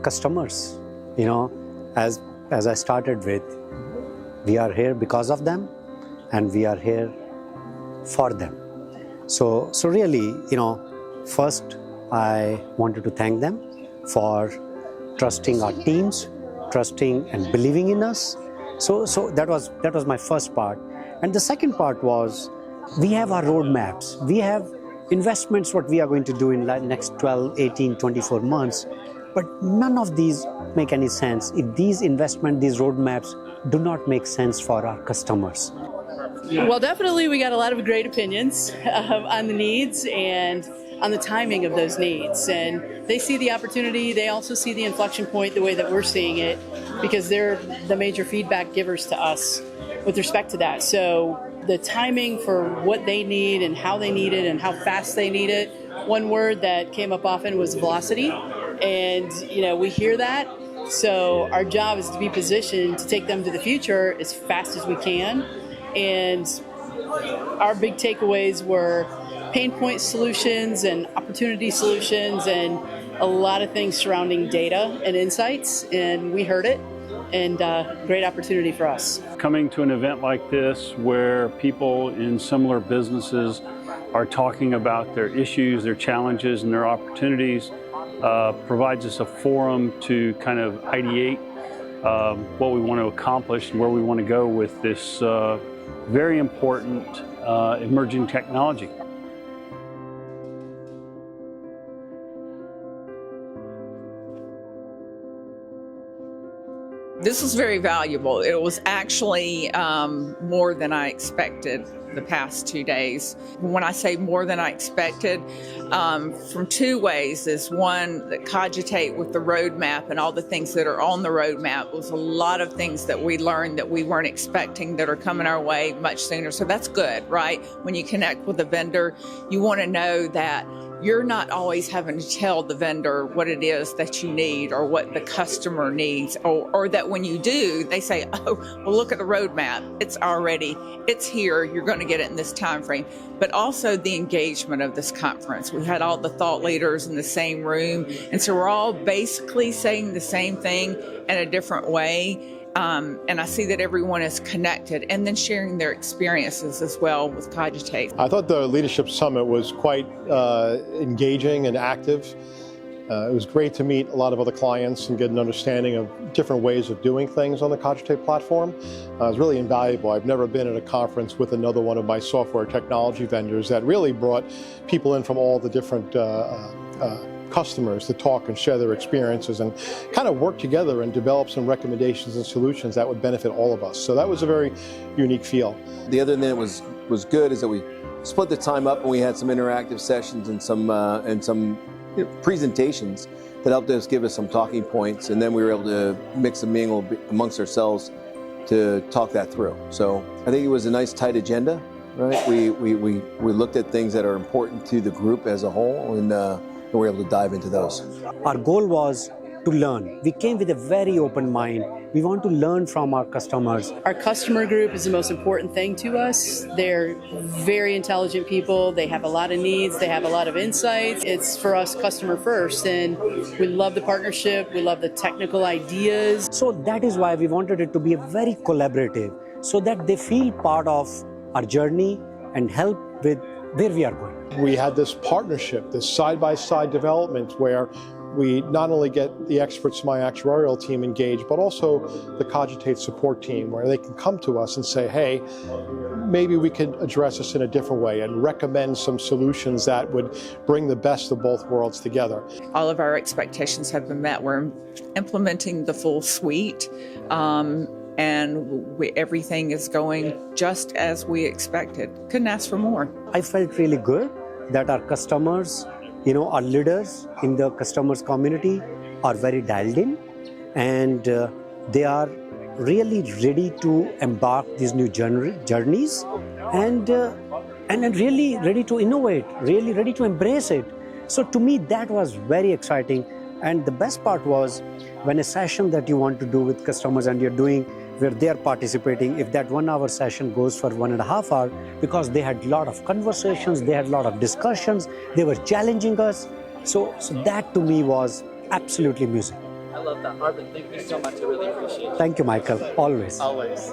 customers, as I started with, we are here because of them and we are here for them. So really, first I wanted to thank them for trusting our teams, trusting and believing in us. So that was my first part. And the second part was, we have our roadmaps. We have investments what we are going to do in the next 12, 18, 24 months. But none of these make any sense if these investments, these roadmaps do not make sense for our customers. Well, definitely we got a lot of great opinions on the needs and on the timing of those needs. And they see the opportunity, they also see the inflection point the way that we're seeing it, because they're the major feedback givers to us with respect to that. So the timing for what they need and how they need it and how fast they need it, one word that came up often was velocity. And, we hear that. So our job is to be positioned to take them to the future as fast as we can. And our big takeaways were pain point solutions and opportunity solutions and a lot of things surrounding data and insights. And we heard it, and great opportunity for us. Coming to an event like this where people in similar businesses are talking about their issues, their challenges, and their opportunities provides us a forum to kind of ideate what we want to accomplish and where we want to go with this very important emerging technology. This was very valuable. It was actually more than I expected the past 2 days. When I say more than I expected, from two ways. Is one, that Cogitate with the roadmap and all the things that are on the roadmap was a lot of things that we learned that we weren't expecting that are coming our way much sooner. So that's good, right? When you connect with a vendor, you want to know that you're not always having to tell the vendor what it is that you need or what the customer needs, or that when you do, they say, oh, well, look at the roadmap. It's here. You're going to get it in this time frame. But also the engagement of this conference. We had all the thought leaders in the same room. And so we're all basically saying the same thing in a different way. And I see that everyone is connected and then sharing their experiences as well with Cogitate. I thought the Leadership Summit was quite engaging and active. It was great to meet a lot of other clients and get an understanding of different ways of doing things on the Cogitate platform. It was really invaluable. I've never been at a conference with another one of my software technology vendors that really brought people in from all the different customers to talk and share their experiences and kind of work together and develop some recommendations and solutions that would benefit all of us. So that was a very unique feel. The other thing that was good is that we split the time up and we had some interactive sessions and some presentations that helped us give us some talking points, and then we were able to mix and mingle amongst ourselves to talk that through. So I think it was a nice tight agenda, right? We looked at things that are important to the group as a whole, and we're able to dive into those. Our goal was to learn. We came with a very open mind. We want to learn from our customers. Our customer group is the most important thing to us. They're very intelligent people. They have a lot of needs. They have a lot of insights. It's for us customer first, and we love the partnership. We love the technical ideas. So that is why we wanted it to be a very collaborative, so that they feel part of our journey and help with where we are going. We had this partnership, this side-by-side development where we not only get the experts from my actuarial team engaged, but also the Cogitate support team, where they can come to us and say, hey, maybe we could address this in a different way and recommend some solutions that would bring the best of both worlds together. All of our expectations have been met. We're implementing the full suite, and everything is going just as we expected. Couldn't ask for more. I felt really good that our customers, our leaders in the customers community are very dialed in, and they are really ready to embark these new journeys and really ready to innovate, really ready to embrace it. So to me, that was very exciting. And the best part was when a session that you want to do with customers and you're doing where they're participating, if that 1 hour session goes for 1.5 hours, because they had a lot of conversations, they had a lot of discussions, they were challenging us. So that to me was absolutely music. love that. Arvin, thank you so much. I really appreciate it. Thank you, Michael. Always. Always.